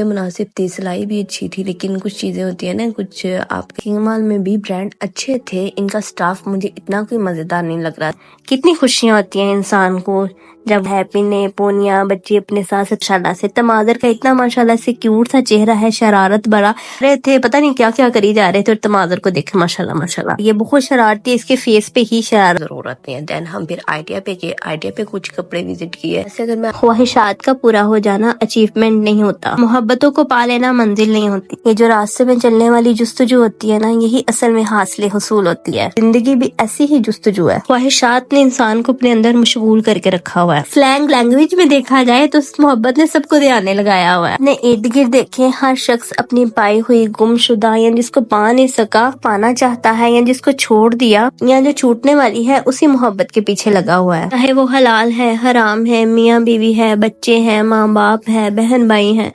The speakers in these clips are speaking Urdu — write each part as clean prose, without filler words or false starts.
مناسب تھی، سلائی بھی اچھی تھی، لیکن کچھ چیزیں ہوتی ہیں نا، کچھ آپ کنگ مال میں بھی برانڈ اچھے تھے، ان کا سٹاف مجھے اتنا کوئی مزیدار نہیں لگ رہا۔ کتنی خوشیاں ہوتی ہیں انسان کو جب ہیپی نے پونیاں بچے اپنے ساتھ ماشاءاللہ سے تمادر کا اتنا ماشاءاللہ سے کیوٹ سا چہرہ ہے، شرارت بڑا رہے تھے، پتہ نہیں کیا کیا کری جا رہے تھے، اور تمادر کو دیکھیں ماشاءاللہ ماشاءاللہ یہ بہت شرارتی ہے، اس کے فیس پہ ہی شرارت ضرورت نہیں ہے۔ دین ہم پھر آئیڈیا پہ گئے، آئیڈیا پہ کچھ کپڑے وزٹ کیے۔ ایسے اگر میں خواہشات کا پورا ہو جانا اچیومنٹ نہیں ہوتا، محبتوں کو پا لینا منزل نہیں ہوتی، یہ جو راستے میں چلنے والی جستجو ہوتی ہے نا، یہی اصل میں حاصل حصول ہوتی ہے۔ زندگی بھی ایسی ہی جستجو ہے، خواہشات نے انسان کو اپنے اندر مشغول کر کے رکھا ہوا ہے۔ سلینگ لینگویج میں دیکھا جائے تو اس محبت نے سب کو دھیانے لگایا ہوا ہے۔ اپنے ارد گرد دیکھیں، ہر شخص اپنی پائی ہوئی گم شدہ یا جس کو پا نہیں سکا پانا چاہتا ہے، یا جس کو چھوڑ دیا یا جو چھوٹنے والی ہے اسی محبت کے پیچھے لگا ہوا ہے، چاہے وہ حلال ہے، حرام ہے، میاں بیوی ہے، بچے ہیں، ماں باپ ہے، بہن بھائی ہیں،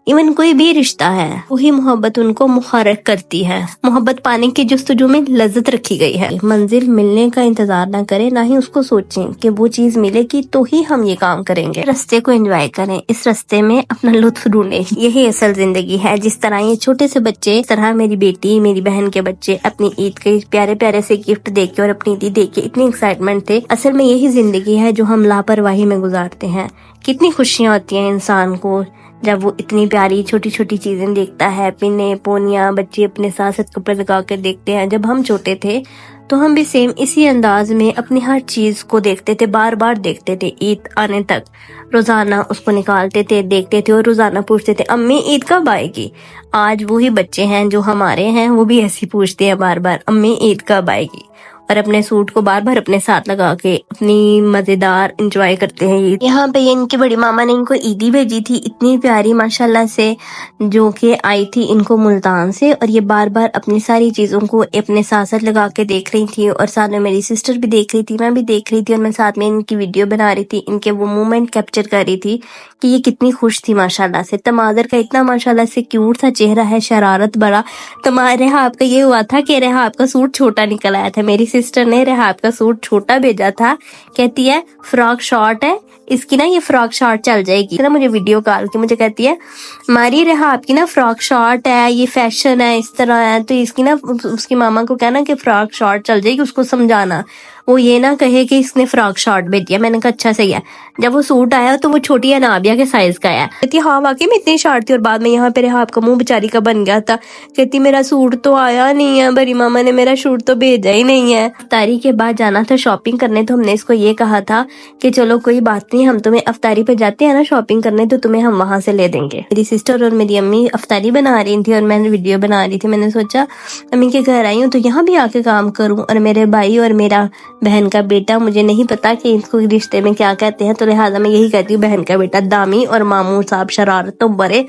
ایون کوئی بھی رشتہ ہے، وہی محبت ان کو محرک کرتی ہے۔ محبت پانے کی جستجو میں لذت رکھی گئی ہے۔ منزل ملنے کا انتظار نہ کریں، نہ ہی اس کو سوچیں کہ وہ چیز ملے گی تو ہی ہم یہ کام کریں گے۔ رستے کو انجوائے کریں، اس رستے میں اپنا لطف ڈھونڈیں، یہی اصل زندگی ہے۔ جس طرح یہ چھوٹے سے بچے، اس طرح میری بیٹی، میری بہن کے بچے اپنی عید کے پیارے پیارے سے گفٹ دے کے اور اپنی عید دیکھ کے اتنی ایکسائٹمنٹ تھے، اصل میں یہی زندگی ہے جو ہم لاپرواہی میں گزارتے ہیں۔ کتنی خوشیاں ہوتی ہیں انسان کو جب وہ اتنی پیاری چھوٹی چھوٹی چیزیں دیکھتا ہے، پینے پونیاں بچے اپنے ساتھ ساتھ کپڑے لگا کے دیکھتے ہیں۔ جب ہم چھوٹے تھے تو ہم بھی سیم اسی انداز میں اپنی ہر چیز کو دیکھتے تھے، بار بار دیکھتے تھے، عید آنے تک روزانہ اس کو نکالتے تھے، دیکھتے تھے، اور روزانہ پوچھتے تھے امی عید کب آئے گی۔ آج وہی بچے ہیں جو ہمارے ہیں، وہ بھی ایسی پوچھتے ہیں بار بار امی عید کب آئے گی، اور اپنے سوٹ کو بار بار اپنے ساتھ لگا کے اپنی مزیدار انجوائے کرتے ہیں عید۔ یہاں پہ ان کی بڑی ماما نے ان کو عیدی بھیجی تھی، اتنی پیاری ماشاءاللہ سے، جو کہ آئی تھی ان کو ملتان سے، اور یہ بار بار اپنی ساری چیزوں کو اپنے ساتھ ساتھ لگا کے دیکھ رہی تھی، اور ساتھ میں میری سسٹر بھی دیکھ رہی تھی، میں بھی دیکھ رہی تھی، اور میں ساتھ میں ان کی ویڈیو بنا رہی تھی، ان کے وہ مومنٹ کیپچر کر رہی تھی کہ یہ کتنی خوش تھی ماشاءاللہ سے۔ تمادر کا اتنا ماشاءاللہ سے کیوٹ سا چہرہ ہے، شرارت بڑا۔ ریحاب کا یہ ہوا تھا کہ ریحاب کا سوٹ چھوٹا نکل آیا تھا، میری سسٹر نے ریحاب کا سوٹ چھوٹا بھیجا تھا، کہتی ہے فراک شارٹ ہے اس کی نا، یہ فراک شارٹ چل جائے گی نا، مجھے ویڈیو کال کی مجھے کہتی ہے ماری ریحاب کی نا فراک شارٹ ہے، یہ فیشن ہے، اس طرح ہے، تو اس کی نا اس کی ماما کو کہنا کہ فراک شارٹ چل جائے گی، اس کو سمجھانا، وہ یہ نہ کہے کہ اس نے فراک شارٹ بھیجی ہے۔ میں نے کہا اچھا صحیح ہے۔ جب وہ سوٹ آیا تو وہ چھوٹی انابیہ کے سائز کا ہے، کہتی ہاں واقعی میں اتنی شارٹ تھی، اور بعد میں یہاں پہ ریحاب کا منہ بیچاری کا بن گیا تھا، کہتی میرا سوٹ تو آیا نہیں ہے، بڑی ماما نے میرا سوٹ تو بھیجا ہی نہیں ہے۔ افطاری کے بعد جانا تھا شاپنگ کرنے، تو ہم نے اس کو یہ کہا تھا کہ چلو کوئی بات نہیں، ہم تمہیں افطاری پہ جاتے ہیں نا شاپنگ کرنے، تو تمہیں ہم وہاں سے لے دیں گے۔ میری سسٹر اور میری امی افطاری بنا رہی تھی اور میں نے ویڈیو بنا رہی تھی، میں نے سوچا امی کے گھر آئی ہوں تو یہاں بھی آ کے کام کروں، اور میرے بھائی اور میرا بہن کا بیٹا، مجھے نہیں پتا کہ اس کو رشتے میں کیا کہتے ہیں، تو لہٰذا میں یہی کہتی ہوں بہن کا بیٹا، دامی اور ماموں صاحب شرارتوں برے،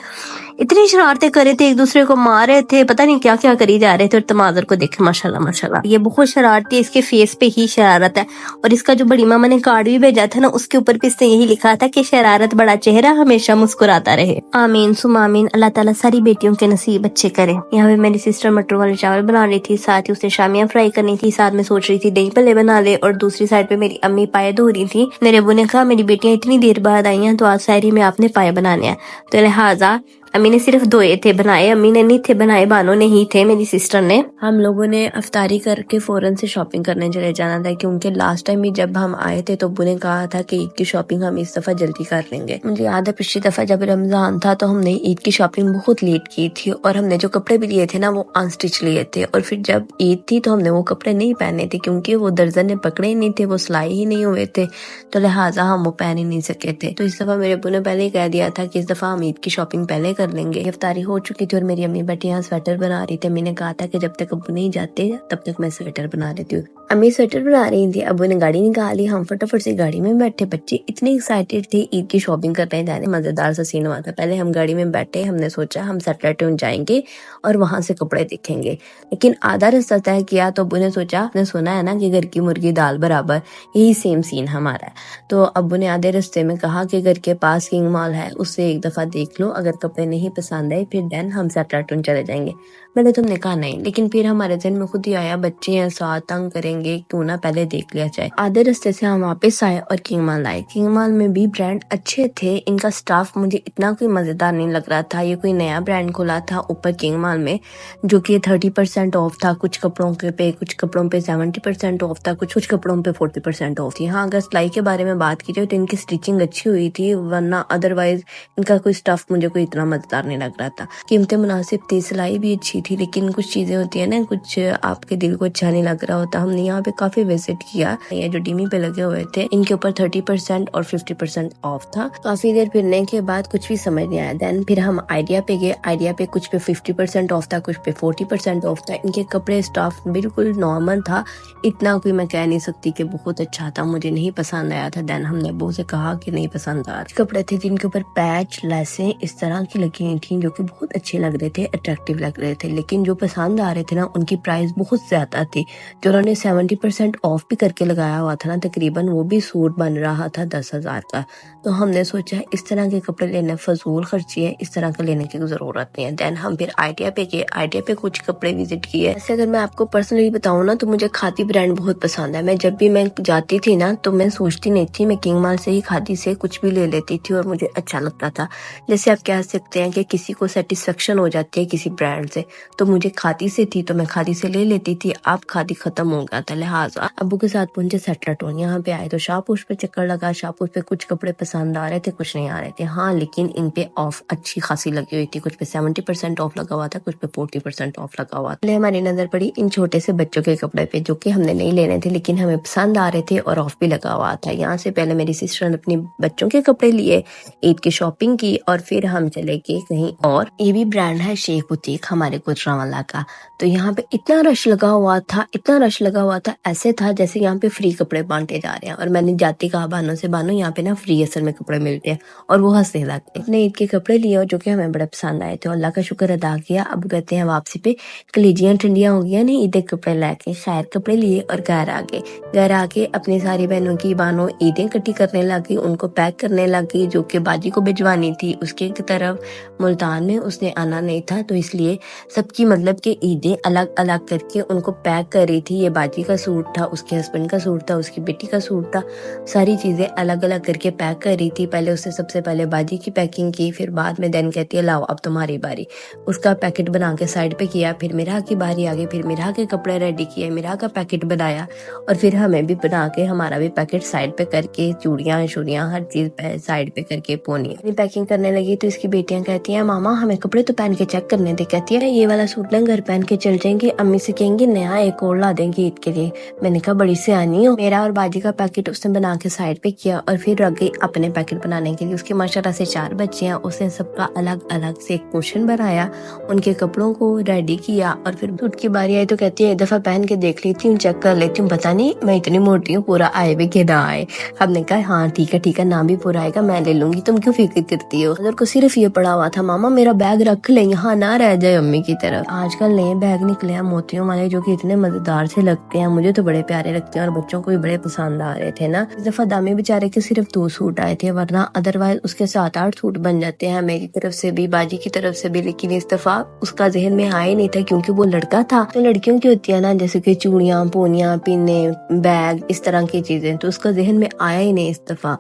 اتنی شرارتیں کرے تھے، ایک دوسرے کو مار رہے تھے، پتہ نہیں کیا کیا کری جا رہے تھے، اور تمادر کو دیکھیں ماشاءاللہ ماشاءاللہ یہ بہت شرارتی ہے، اس کے فیس پہ ہی شرارت ہے۔ اور اس کا جو بڑی ماما نے کارڈ بھی بھیجا تھا نا، اس کے اوپر بھی اس نے یہی لکھا تھا کہ شرارت بڑا چہرہ ہمیشہ مسکراتا رہے، آمین ثم آمین، اللہ تعالیٰ ساری بیٹیوں کے نصیب اچھے کرے۔ یہاں پہ میری سسٹر مٹر والے چاول بنا رہی تھی، ساتھ ہی اسے شامیاں فرائی کرنی تھی، ساتھ میں سوچ رہی تھی دہی پلے بنا لے، اور دوسری سائڈ پہ میری امی پائے دھو رہی تھی۔ میرے ابو نے کہا میری بیٹیاں اتنی دیر بعد آئی ہیں تو آج سحری میں آپ نے پائے بنانے ہیں، تو لہٰذا امی نے صرف دھوئے تھے، بنائے امی نے نہیں تھے، بنائے بانو نے ہی تھے، میری سسٹر نے۔ ہم لوگوں نے افطاری کر کے فوراً سے شاپنگ کرنے چلے جانا تھا، کیونکہ لاسٹ ٹائم بھی جب ہم آئے تھے تو ابو نے کہا تھا کہ عید کی شاپنگ ہم اس دفعہ جلدی کر لیں گے۔ مجھے یاد ہے پچھلی دفعہ جب رمضان تھا تو ہم نے عید کی شاپنگ بہت لیٹ کی تھی، اور ہم نے جو کپڑے بھی لیے تھے نا وہ ان سٹچ لیے تھے، اور پھر جب عید تھی تو ہم نے وہ کپڑے نہیں پہنے تھے، کیونکہ وہ درزن نے پکڑے ہی نہیں تھے، وہ سلائی ہی نہیں ہوئے تھے، تو لہٰذا ہم وہ پہن ہی نہیں سکے تھے۔ تو اس دفعہ میرے ابو نے پہلے ہی کہہ دیا تھا کہ اس دفعہ ہم عید کی شاپنگ پہلے کر لیں گے۔ افطاری ہو چکی تھی اور میری امی بیٹی یہاں سویٹر بنا رہی تھی، امی نے کہا تھا کہ جب تک ابو نہیں جاتے تب تک میں سویٹر بنا لیتی ہوں۔ امی سویٹر بنا رہی تھی، ابو نے گاڑی نکالی، ہم فٹافٹ سے گاڑی میں بیٹھے، بچے اتنے ایکسائٹیڈ تھے عید کی شاپنگ کرنے جانے۔ مزیدار سا سین ہوا تھا، پہلے ہم گاڑی میں بیٹھے، ہم نے سوچا ہم سیٹرڈے جائیں گے اور وہاں سے کپڑے دیکھیں گے، لیکن آدھا رستہ طے کیا تو ابو نے سوچا، نے سنا ہے نا کہ گھر کی مرغی دال برابر، یہی سیم سین ہمارا ہے، تو ابو نے آدھے رستے میں کہا کہ گھر کے پاس کنگ مال ہے، اس سے ایک دفعہ دیکھ لو، اگر کپڑے نہیں پسند آئے پھر دین ہم سیٹرڈے چلے جائیں گے۔ میں نے تم نے کہا نہیں، لیکن پھر ہمارے ذہن میں خود ہی آیا بچے ہیں ساتھ، تنگ کریں کریں گے کیوں نہ پہلے دیکھ لیا جائے۔ آدھے رستے سے ہم واپس آئے اور کنگ مال آئے۔ کنگ مال میں بھی برانڈ اچھے تھے، ان کا سٹاف مجھے اتنا کوئی مزیدار نہیں لگ رہا تھا۔ یہ کوئی نیا برانڈ کھلا تھا اوپر کنگ مال میں، جو کہ 30% آف تھا کچھ کپڑوں پہ، کچھ کپڑوں پہ 70% آف تھا، کچھ کپڑوں پہ 40% آف تھی۔ ہاں اگر سلائی کے بارے میں بات کی جائے تو ان کی سٹیچنگ اچھی ہوئی تھی، ورنہ ادروائز ان کا کوئی سٹاف مجھے کوئی اتنا مزیدار نہیں لگ رہا تھا۔ قیمتیں مناسب تھی، سلائی بھی اچھی تھی، لیکن کچھ چیزیں ہوتی ہیں نا، کچھ آپ کے دل کو اچھا نہیں لگ رہا ہوتا۔ ہم نے یہاں پہ کافی وزٹ کیا، یہ جو ڈیمی پہ لگے ہوئے تھے ان کے اوپر 30% اور 50% آف تھا۔ کافی دیر پھرنے کے بعد کچھ بھی سمجھ نہیں آیا، دین پھر ہم آئیڈیا پہ گئے۔ آئیڈیا پہ کچھ پہ 50% آف تھا، کچھ پہ 40% آف تھا۔ ان کے کپڑے سٹاف بالکل نارمل تھا، اتنا کوئی میں کہہ نہیں سکتی کہ بہت اچھا تھا، مجھے نہیں پسند آیا تھا۔ دین ہم نے ابو سے کہا کہ نہیں پسند آ رہا۔ کپڑے تھے جن کے اوپر پیچ لیسیں اس طرح کی لگی ہوئی تھیں جو کہ بہت اچھے لگ رہے تھے، اٹریکٹیو لگ رہے تھے، لیکن جو پسند آ رہے تھے نا ان کی پرائس بہت زیادہ تھی۔ جو انہوں نے 70% آف بھی کر کے لگایا ہوا تھا نا، تقریباً وہ بھی سوٹ بن رہا تھا 10,000 کا۔ تو ہم نے سوچا اس طرح کے کپڑے لینا فضول خرچی ہے، اس طرح کا لینے کی ضرورت نہیں ہے۔ دین ہم پھر آئیڈیا پہ گئے، آئیڈیا پہ کچھ کپڑے وزٹ کیے۔ ایسے اگر میں آپ کو پرسنلی بتاؤں نا تو مجھے کھادی برانڈ بہت پسند ہے۔ میں جب بھی میں جاتی تھی نا تو میں سوچتی نہیں تھی، میں کنگ مال سے ہی کھادی سے کچھ بھی لے لیتی تھی اور مجھے اچھا لگتا تھا۔ جیسے آپ کہہ سکتے ہیں کہ کسی کو سیٹسفیکشن ہو جاتی ہے کسی برانڈ سے، تو مجھے کھادی سے تھی تو میں کھادی سے لے لیتی تھی۔ اب کھادی ختم ہو گیا تھا، لہٰذا ابو کے ساتھ پہنچے سیٹلر ٹون۔ یہاں پہ آئے تو شاپوش پہ چکر لگا، شاپوش پہ کچھ کپڑے پسند آ رہے تھے، کچھ نہیں آ رہے تھے۔ ہاں لیکن ان پہ آف اچھی خاصی لگی ہوئی تھی، کچھ پہ 70% آف لگا ہوا تھا، کچھ پہ 40% آف لگا ہوا تھا۔ ہماری نظر پڑی ان چھوٹے سے بچوں کے کپڑے پہ جو کہ ہم نے نہیں لینے تھے لیکن ہمیں پسند آ رہے تھے اور آف بھی لگا ہوا تھا۔ یہاں سے پہلے میری سسٹر نے اپنی بچوں کے کپڑے لیے، عید کی شاپنگ کی، اور پھر ہم چلے گئے کہیں اور۔ یہ بھی برانڈ ہے شیخ بوتیک ہمارے گوجرانوالہ کا۔ تو یہاں پہ اتنا رش لگا ہوا تھا، اتنا رش لگا ہوا تھا، ایسے تھا جیسے یہاں پہ فری کپڑے بانٹے جا رہے ہیں۔ اور میں نے جاتی کہا بانو سے، بانو یہاں پہ نا فری اصل میں کپڑے ملتے ہیں، اور وہ ہنسنے لگتے۔ نے عید کے کپڑے لیے اور جو کہ ہمیں بڑے پسند آئے تھے، اللہ کا شکر ادا کیا۔ اب کہتے ہیں واپسی پہ کلیجیاں ٹھنڈیاں ہو گیا نہیں، عید کے کپڑے لے کے خیر کپڑے لیے اور گھر آ گئے۔ گھر آ کے اپنی ساری بہنوں کی بانو عیدیں کٹی کرنے لگی، ان کو پیک کرنے لگی، جو کہ باجی کو بھجوانی تھی اس کے طرف ملتان میں، اس نے آنا نہیں تھا تو اس لیے سب کی مطلب کہ عیدیں الگ الگ کر کے ان کو پیک کر رہی تھی۔ یہ باجی کا سوٹ تھا، اس کے ہسبینڈ کا سوٹ تھا، اس کی بیٹی کا سوٹ تھا، ساری چیزیں الگ الگ کر کے پیک کر رہی تھی۔ پہلے اس نے سب سے پہلے باجی کی پیکنگ کی، پھر بعد میں دین کہتی ہے لاؤ اب تمہاری باری، اس کا پیکٹ بنا کے سائڈ پہ کیا۔ پھر میرا کی باری آ گئی، پھر میرا کے کپڑے ریڈی کیے، میرا کا پیکٹ بنایا، اور پھر ہمیں بھی بنا کے ہمارا بھی پیکٹ سائڈ پہ کر کے، چوڑیاں شوڑیاں ہر چیز سائڈ پہ کر کے پونی پیکنگ کرنے لگی۔ تو اس کی بیٹیاں کہتی ہیں ماما ہمیں کپڑے تو پہن کے چیک کرنے دے۔ کہتی ہے یہ والا سوٹ نہ گھر پہن کے چل جائیں گے، امی سے کہیں گے نیا ایک اور لا دیں گے عید کے لیے۔ میں نے کہا بڑی سیانی ہو۔ میرا اور باجی کا پیکٹ اس نے بنا کے سائڈ پہ کیا، اور پھر رکھ گئی اپنے پیکٹ بنانے کے لیے۔ اس کے ماشاءاللہ سے 4 بچے ہیں، اس نے سب کا الگ الگ سے ایک پورشن بنایا، ان کے کپڑوں کو ریڈی کیا، اور پھر سوٹ کی باری آئی تو کہتی ہے ایک دفعہ پہن کے دیکھ لیتی ہوں، چیک کر لیتی ہوں، پتہ نہیں میں اتنی موٹی ہوں پورا آئے بھی کہ نہ آئے۔ ہم نے کہا ہاں ٹھیک ہے نہ بھی پورا آئے گا میں لے لوں گی، تم کیوں فکر کرتی ہو۔ ادھر کو صرف یہ پڑا ہوا تھا ماما میرا بیگ رکھ لیں یہاں نہ رہ جائے امی کی طرف۔ آج کل نئے بیگ نکلے ہیں موتیوں والے جو کہ اتنے مزیدار سے لگتے ہیں، مجھے تو بڑے پیارے لگتے ہیں اور بچوں کو بھی بڑے پسند آ رہے تھے نا۔ اس دفعہ دامی بیچارے کے صرف 2 سوٹ آئے تھے، ورنہ ادروائز اس کے 7-8 سوٹ بن جاتے ہیں میری طرف سے بھی باجی کی طرف سے بھی، لیکن اس دفعہ اس کا ذہن میں آیا ہی نہیں تھا کیونکہ وہ لڑکا تھا۔ تو لڑکیوں کی ہوتی ہے نا جیسے کہ چوڑیاں پونیاں پینے بیگ اس طرح کی چیزیں، تو اس کا ذہن میں آیا ہی نہیں اس دفعہ۔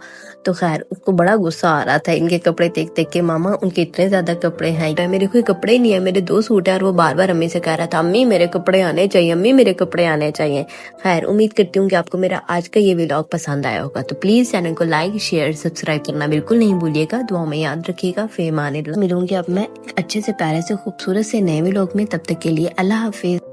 تو خیر اس کو بڑا غصہ آ رہا تھا ان کے کپڑے دیکھ دیکھ کے، ماما ان کے اتنے زیادہ کپڑے ہیں، میرے کوئی کپڑے نہیں ہیں، میرے 2 سوٹ ہیں، اور وہ بار بار امی سے کہہ رہا تھا امی میرے کپڑے آنے چاہیے، امی میرے کپڑے آنے چاہیے۔ خیر امید کرتی ہوں کہ آپ کو میرا آج کا یہ ولاگ پسند آیا ہوگا، تو پلیز چینل کو لائک شیئر سبسکرائب کرنا بالکل نہیں بھولیے گا، دعاؤں میں یاد رکھیے گا۔ فی امان اللہ، ملوں گی اب میں اچھے سے پیارے سے خوبصورت سے نئے ولاگ میں، تب تک کے لیے اللہ حافظ۔